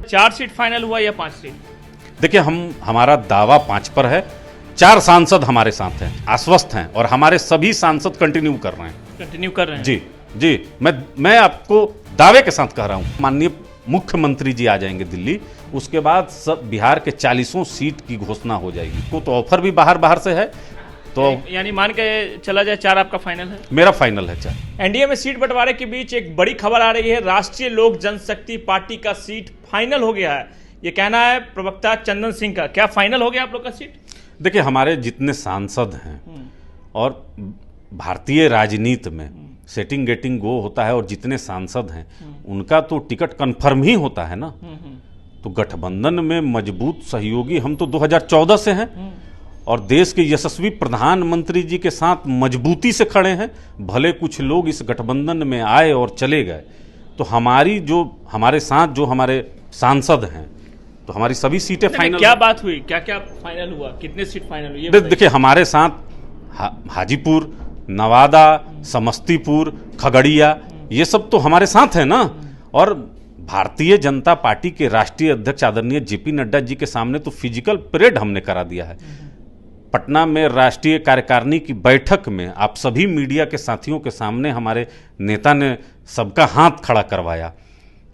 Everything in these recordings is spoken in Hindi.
4 सीट फाइनल हुआ या 5 सीट? देखिए, हमारा दावा 5 पर है। 4 सांसद हमारे साथ हैं, आश्वस्त हैं, और हमारे सभी सांसद कंटिन्यू कर रहे हैं। जी जी, मैं आपको दावे के साथ कह रहा हूं। माननीय मुख्यमंत्री जी आ जाएंगे दिल्ली, उसके बाद सब बिहार के 40 सीट की घोषणा हो जाएगी। को तो ऑफर भी बाहर से है, तो यानी मान के चला जाए 4 आपका फाइनल है? मेरा फाइनल है 4। एनडीए में सीट बंटवारे के बीच एक बड़ी खबर आ रही है, राष्ट्रीय लोक जनशक्ति पार्टी का सीट फाइनल हो गया है। ये कहना है प्रवक्ता चंदन सिंह का। क्या फाइनल हो गया आप लोग का सीट? देखिए, हमारे जितने सांसद हैं और भारतीय राजनीति में सेटिंग गेटिंग गो होता है, और जितने सांसद हैं उनका तो टिकट कंफर्म ही होता है ना। तो गठबंधन में मजबूत सहयोगी हम तो 2014 से हैं, और देश के यशस्वी प्रधानमंत्री जी के साथ मजबूती से खड़े हैं। भले कुछ लोग इस गठबंधन में आए और चले गए, तो हमारे साथ जो हमारे सांसद हैं, तो हमारी सभी सीटें फाइनल। क्या बात हुई, क्या क्या फाइनल हुआ, कितने सीट फाइनल हुई? देखिए, हमारे साथ हाजीपुर, नवादा, समस्तीपुर, खगड़िया, ये सब तो हमारे साथ है ना। और भारतीय जनता पार्टी के राष्ट्रीय अध्यक्ष आदरणीय जेपी नड्डा जी के सामने तो फिजिकल परेड हमने करा दिया है। पटना में राष्ट्रीय कार्यकारिणी की बैठक में आप सभी मीडिया के साथियों के सामने हमारे नेता ने सबका हाथ खड़ा करवाया।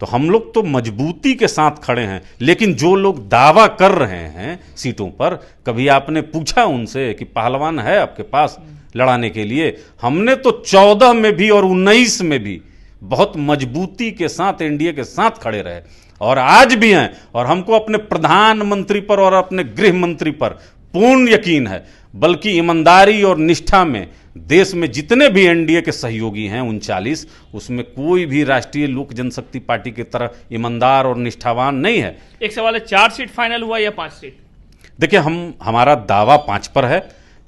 तो हम लोग तो मजबूती के साथ खड़े हैं। लेकिन जो लोग दावा कर रहे हैं सीटों पर, कभी आपने पूछा उनसे कि पहलवान है आपके पास लड़ाने के लिए? हमने तो 14 में भी और 19 में भी बहुत मजबूती के साथ एनडीए के साथ खड़े रहे, और आज भी हैं। और हमको अपने प्रधानमंत्री पर और अपने गृह मंत्री पर पूर्ण यकीन है। बल्कि ईमानदारी और निष्ठा में देश में जितने भी एनडीए के सहयोगी हैं 39, उसमें कोई भी राष्ट्रीय लोक जनशक्ति पार्टी की तरह ईमानदार और निष्ठावान नहीं है। एक सवाल है, 4 सीट फाइनल हुआ या 5 सीट? देखिए, हमारा दावा 5 पर है।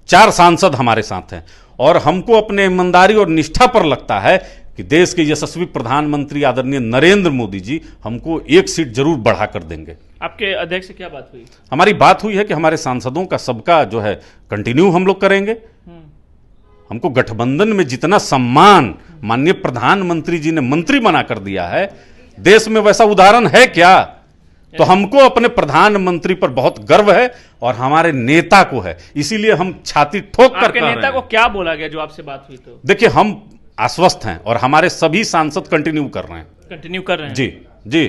4 सांसद हमारे साथ हैं, और हमको अपने ईमानदारी और निष्ठा पर लगता है कि देश के यशस्वी प्रधानमंत्री आदरणीय नरेंद्र मोदी जी हमको 1 सीट जरूर बढ़ा कर देंगे। आपके अध्यक्ष से क्या बात हुई? हमारी बात हुई है कि हमारे सांसदों का सबका जो है कंटिन्यू हम लोग करेंगे। हमको गठबंधन में जितना सम्मान माननीय प्रधानमंत्री जी ने मंत्री बना कर दिया है, देश में वैसा उदाहरण है क्या? तो हमको अपने प्रधानमंत्री पर बहुत गर्व है, और हमारे नेता को है। इसीलिए हम छाती ठोक कर आपके नेता को क्या बोला गया जो आपसे बात हुई? तो देखिए, हम आश्वस्त हैं, और हमारे सभी सांसद कंटिन्यू कर रहे हैं। जी जी,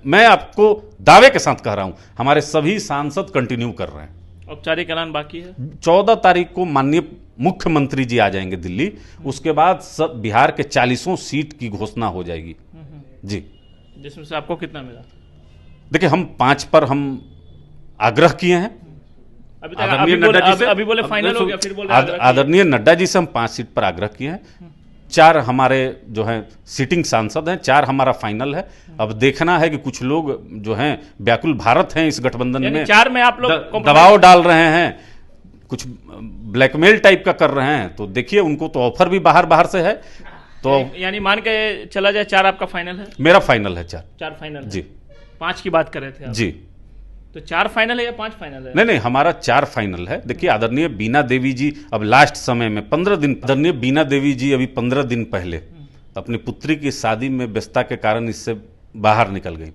मैं आपको दावे के साथ कह रहा हूं, हमारे सभी सांसद कंटिन्यू कर रहे हैं। औपचारिक ऐलान बाकी है? 14 तारीख को माननीय मुख्यमंत्री जी आ जाएंगे दिल्ली, उसके बाद सब बिहार के 40 सीट की घोषणा हो जाएगी। जी, जिसमें से आपको कितना मिला? देखिए, हम 5 पर हम आग्रह किए हैं। अभी बोले फाइनल हो गया, फिर बोले आदरणीय नड्डा जी से हम 5 सीट पर आग्रह किए हैं। 4 हमारे जो हैं सिटिंग सांसद हैं, 4 हमारा फाइनल है। अब देखना है कि कुछ लोग जो हैं व्याकुल भारत हैं इस गठबंधन में, 4 में आप लोग दबाव डाल रहे हैं, कुछ ब्लैकमेल टाइप का कर रहे हैं। तो देखिए, उनको तो ऑफर भी बाहर से है। तो यानी मान के चला जाए 4 आपका फाइनल है? मेरा फाइनल है 4 फाइनल जी। 5 की बात कर रहे थे आप? जी। तो 4 फाइनल है या 5 फाइनल है? नहीं, हमारा 4 फाइनल है। देखिए, आदरणीय बीना देवी जी अब लास्ट समय में 15 दिन, आदरणीय बीना देवी जी अभी 15 दिन पहले अपनी पुत्री की शादी में व्यस्तता के कारण इससे बाहर निकल गई।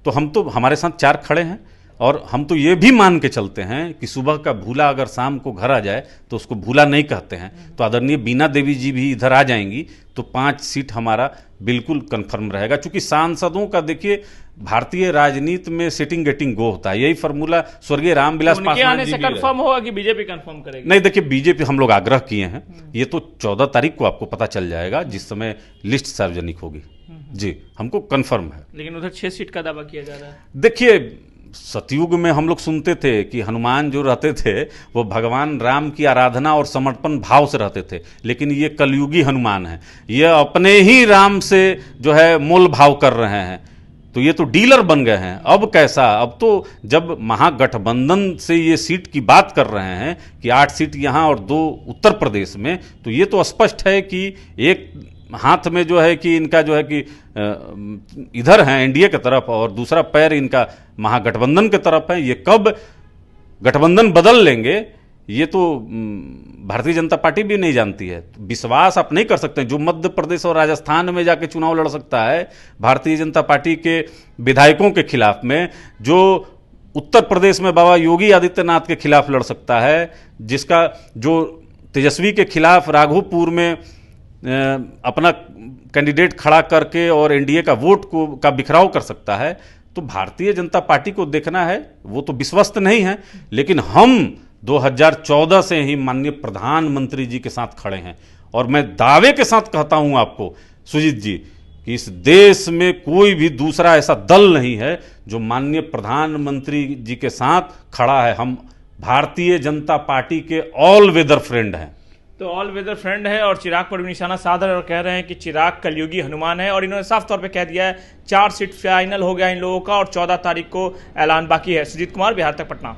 तो हमारे साथ 4 खड़े हैं, और हम तो ये भी मान के चलते हैं कि सुबह का भूला अगर शाम को घर आ जाए तो उसको भूला नहीं कहते हैं। तो आदरणीय बीना देवी जी भी इधर आ जाएंगी, तो 5 सीट हमारा बिल्कुल कंफर्म रहेगा। क्योंकि सांसदों का देखिए, भारतीय राजनीति में सेटिंग गेटिंग गो होता है। यही फॉर्मूला स्वर्गीय रामविलास पासवान जी भी कंफर्म होगा कि बीजेपी कंफर्म करेगी? नहीं, देखिए, बीजेपी हम लोग आग्रह किए हैं। ये तो 14 तारीख को आपको पता चल जाएगा, जिस समय लिस्ट सार्वजनिक होगी। जी, हमको कंफर्म है। लेकिन उधर 6 सीट का दावा किया जा रहा है। देखिए, सतयुग में हम लोग सुनते थे कि हनुमान जो रहते थे वो भगवान राम की आराधना और समर्पण भाव से रहते थे। लेकिन ये कलयुगी हनुमान है, ये अपने ही राम से जो है मोल भाव कर रहे हैं। तो ये तो डीलर बन गए हैं। अब कैसा? अब तो जब महागठबंधन से ये सीट की बात कर रहे हैं कि 8 सीट यहाँ और 2 उत्तर प्रदेश में, तो ये तो स्पष्ट है कि एक हाथ में जो है कि इनका जो है कि इधर है एनडीए की तरफ, और दूसरा पैर इनका महागठबंधन की तरफ है। ये कब गठबंधन बदल लेंगे ये तो भारतीय जनता पार्टी भी नहीं जानती है। विश्वास आप नहीं कर सकते। जो मध्य प्रदेश और राजस्थान में जाके चुनाव लड़ सकता है भारतीय जनता पार्टी के विधायकों के खिलाफ में, जो उत्तर प्रदेश में बाबा योगी आदित्यनाथ के खिलाफ लड़ सकता है, जिसका जो तेजस्वी के खिलाफ राघोपुर में अपना कैंडिडेट खड़ा करके और एनडीए का वोट का बिखराव कर सकता है, तो भारतीय जनता पार्टी को देखना है। वो तो विश्वस्त नहीं है, लेकिन हम 2014 से ही माननीय प्रधानमंत्री जी के साथ खड़े हैं। और मैं दावे के साथ कहता हूं आपको सुजीत जी कि इस देश में कोई भी दूसरा ऐसा दल नहीं है जो माननीय प्रधानमंत्री जी के साथ खड़ा है। हम भारतीय जनता पार्टी के ऑल वेदर फ्रेंड हैं। तो ऑल वेदर फ्रेंड है और चिराग पर भी निशाना साध रहे और कह रहे हैं कि चिराग कलयुगी हनुमान है। और इन्होंने साफ तौर पे कह दिया है 4 सीट फाइनल हो गया इन लोगों का और 14 तारीख को ऐलान बाकी है। सुजीत कुमार, बिहार तक, पटना।